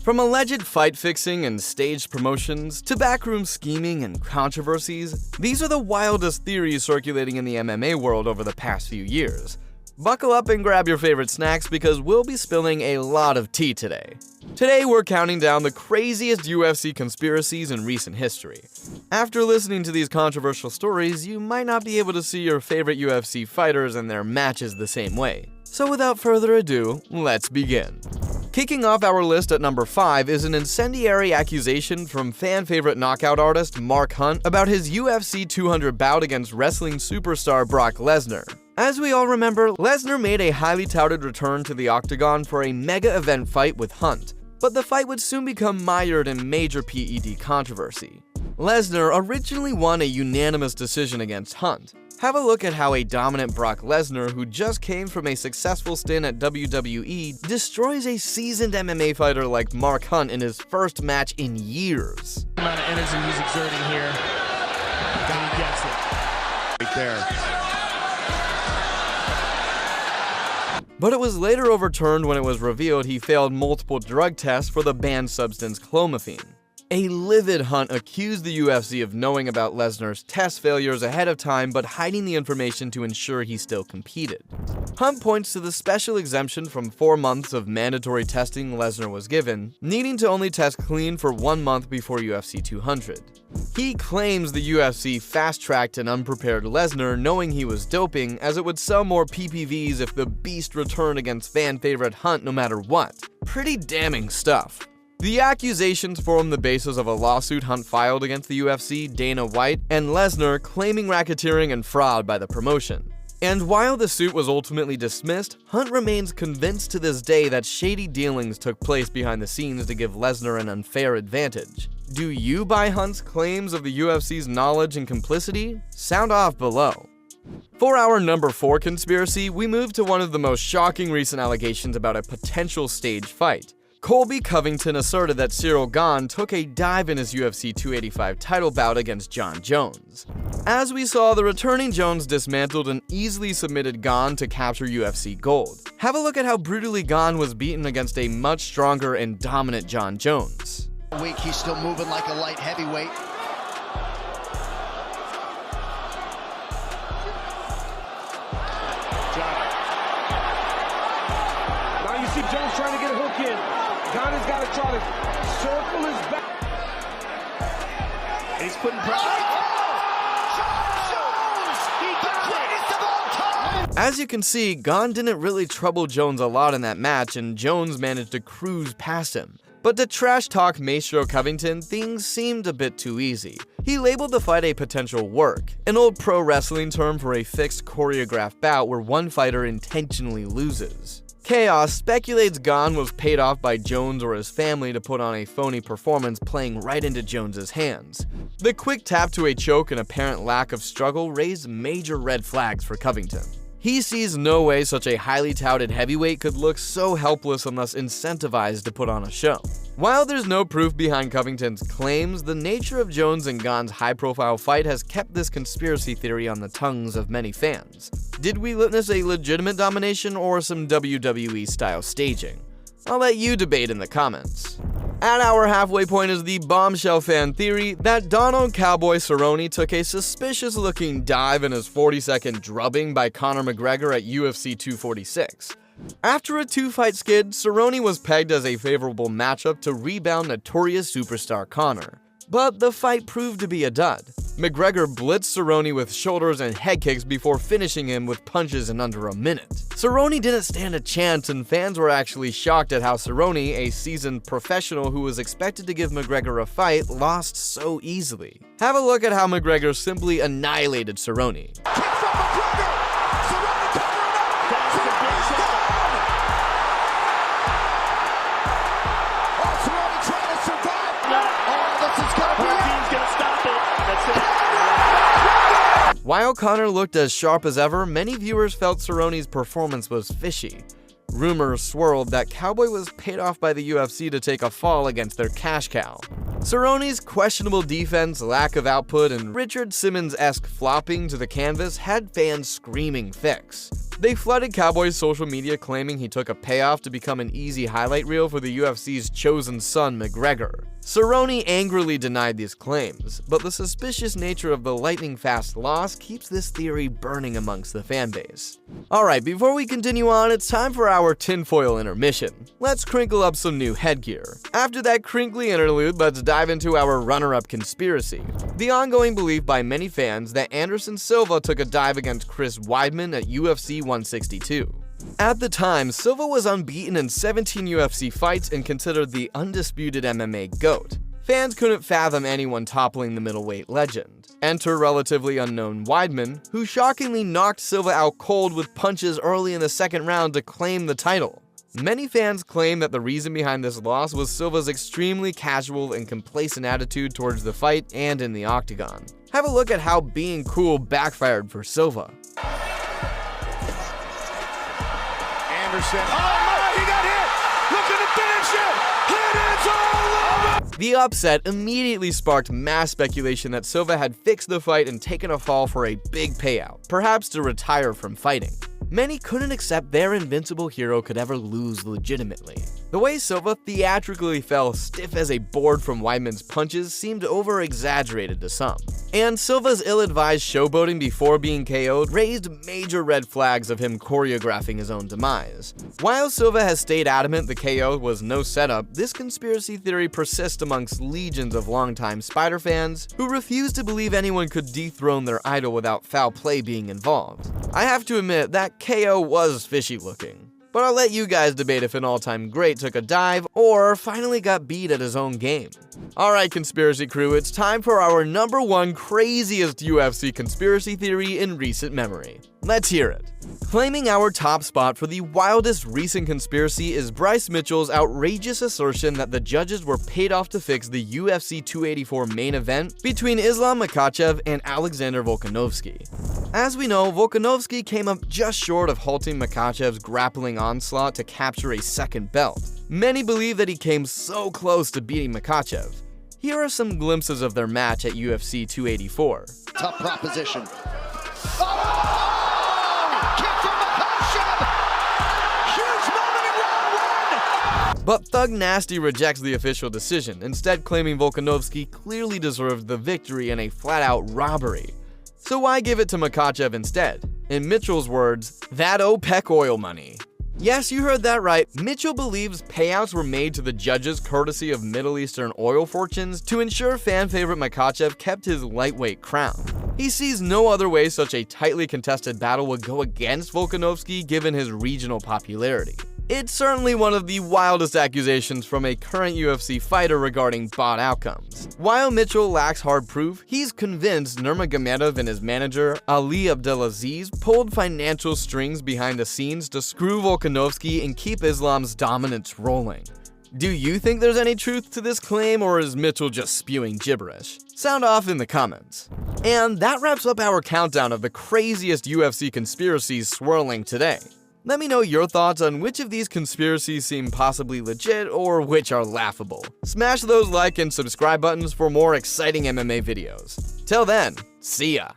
From alleged fight fixing and staged promotions to backroom scheming and controversies, these are the wildest theories circulating in the MMA world over the past few years. Buckle up and grab your favorite snacks because we'll be spilling a lot of tea today. Today we're counting down the craziest UFC conspiracies in recent history. After listening to these controversial stories, you might not be able to see your favorite UFC fighters and their matches the same way. So without further ado, let's begin. Kicking off our list at number 5 is an incendiary accusation from fan-favorite knockout artist Mark Hunt about his UFC 200 bout against wrestling superstar Brock Lesnar. As we all remember, Lesnar made a highly touted return to the octagon for a mega-event fight with Hunt, but the fight would soon become mired in major PED controversy. Lesnar originally won a unanimous decision against Hunt. Have a look at how a dominant Brock Lesnar, who just came from a successful stint at WWE, destroys a seasoned MMA fighter like Mark Hunt in his first match in years. The amount of energy he's exerting here, and he gets it. Right there. But it was later overturned when it was revealed he failed multiple drug tests for the banned substance clomiphene. A livid Hunt accused the UFC of knowing about Lesnar's test failures ahead of time but hiding the information to ensure he still competed. Hunt points to the special exemption from 4 months of mandatory testing Lesnar was given, needing to only test clean for 1 month before UFC 200. He claims the UFC fast-tracked an unprepared Lesnar knowing he was doping, as it would sell more PPVs if the beast returned against fan-favorite Hunt no matter what. Pretty damning stuff. The accusations form the basis of a lawsuit Hunt filed against the UFC, Dana White, and Lesnar, claiming racketeering and fraud by the promotion. And while the suit was ultimately dismissed, Hunt remains convinced to this day that shady dealings took place behind the scenes to give Lesnar an unfair advantage. Do you buy Hunt's claims of the UFC's knowledge and complicity? Sound off below. For our number 4 conspiracy, we move to one of the most shocking recent allegations about a potential staged fight. Colby Covington asserted that Cyril Gane took a dive in his UFC 285 title bout against Jon Jones. As we saw, the returning Jones dismantled and easily submitted Gane to capture UFC gold. Have a look at how brutally Gane was beaten against a much stronger and dominant Jon Jones. He's still moving like a light heavyweight. Now you see Jones trying to get a hook in. Gane has got to try to circle his back. He's putting pressure. As you can see, Gane didn't really trouble Jones a lot in that match, and Jones managed to cruise past him. But to trash talk Maestro Covington, things seemed a bit too easy. He labeled the fight a potential work, an old pro wrestling term for a fixed choreographed bout where one fighter intentionally loses. Chaos speculates Gane was paid off by Jones or his family to put on a phony performance playing right into Jones's hands. The quick tap to a choke and apparent lack of struggle raised major red flags for Covington. He sees no way such a highly touted heavyweight could look so helpless unless incentivized to put on a show. While there's no proof behind Covington's claims, the nature of Jones and Gane's high-profile fight has kept this conspiracy theory on the tongues of many fans. Did we witness a legitimate domination or some WWE-style staging? I'll let you debate in the comments. At our halfway point is the bombshell fan theory that Donald "Cowboy" Cerrone took a suspicious-looking dive in his 40-second drubbing by Conor McGregor at UFC 246. After a 2-fight skid, Cerrone was pegged as a favorable matchup to rebound notorious superstar Conor. But the fight proved to be a dud. McGregor blitzed Cerrone with shoulders and head kicks before finishing him with punches in under a minute. Cerrone didn't stand a chance, and fans were actually shocked at how Cerrone, a seasoned professional who was expected to give McGregor a fight, lost so easily. Have a look at how McGregor simply annihilated Cerrone. While Conor looked as sharp as ever, many viewers felt Cerrone's performance was fishy. Rumors swirled that Cowboy was paid off by the UFC to take a fall against their cash cow. Cerrone's questionable defense, lack of output, and Richard Simmons-esque flopping to the canvas had fans screaming fix. They flooded Cowboy's social media claiming he took a payoff to become an easy highlight reel for the UFC's chosen son, McGregor. Cerrone angrily denied these claims, but the suspicious nature of the lightning-fast loss keeps this theory burning amongst the fanbase. Alright, before we continue on, it's time for our tinfoil intermission. Let's crinkle up some new headgear. After that crinkly interlude, let's dive into our runner-up conspiracy. The ongoing belief by many fans that Anderson Silva took a dive against Chris Weidman at UFC 162. At the time, Silva was unbeaten in 17 UFC fights and considered the undisputed MMA GOAT. Fans couldn't fathom anyone toppling the middleweight legend. Enter relatively unknown Weidman, who shockingly knocked Silva out cold with punches early in the second round to claim the title. Many fans claim that the reason behind this loss was Silva's extremely casual and complacent attitude towards the fight and in the octagon. Have a look at how being cool backfired for Silva. Anderson. Oh, he got hit! Looking to finish it! It is all over! The upset immediately sparked mass speculation that Silva had fixed the fight and taken a fall for a big payout, perhaps to retire from fighting. Many couldn't accept their invincible hero could ever lose legitimately. The way Silva theatrically fell stiff as a board from Weidman's punches seemed over-exaggerated to some. And Silva's ill-advised showboating before being KO'd raised major red flags of him choreographing his own demise. While Silva has stayed adamant the KO was no setup, this conspiracy theory persists amongst legions of longtime Spider fans who refuse to believe anyone could dethrone their idol without foul play being involved. I have to admit, that KO was fishy looking. But I'll let you guys debate if an all-time great took a dive or finally got beat at his own game. Alright, conspiracy crew, it's time for our #1 craziest UFC conspiracy theory in recent memory. Let's hear it. Claiming our top spot for the wildest recent conspiracy is Bryce Mitchell's outrageous assertion that the judges were paid off to fix the UFC 284 main event between Islam Makhachev and Alexander Volkanovski. As we know, Volkanovski came up just short of halting Makhachev's grappling onslaught to capture a second belt. Many believe that he came so close to beating Makhachev. Here are some glimpses of their match at UFC 284. Tough proposition. Oh! Kick from Makhachev! Huge moment in round 1! But Thug Nasty rejects the official decision, instead claiming Volkanovski clearly deserved the victory in a flat-out robbery. So why give it to Makhachev instead? In Mitchell's words, that OPEC oil money. Yes, you heard that right. Mitchell believes payouts were made to the judges courtesy of Middle Eastern oil fortunes to ensure fan favorite Makhachev kept his lightweight crown. He sees no other way such a tightly contested battle would go against Volkanovski given his regional popularity. It's certainly one of the wildest accusations from a current UFC fighter regarding bot outcomes. While Mitchell lacks hard proof, he's convinced Nurmagomedov and his manager, Ali Abdelaziz, pulled financial strings behind the scenes to screw Volkanovski and keep Islam's dominance rolling. Do you think there's any truth to this claim, or is Mitchell just spewing gibberish? Sound off in the comments. And that wraps up our countdown of the craziest UFC conspiracies swirling today. Let me know your thoughts on which of these conspiracies seem possibly legit or which are laughable. Smash those like and subscribe buttons for more exciting MMA videos. Till then, see ya!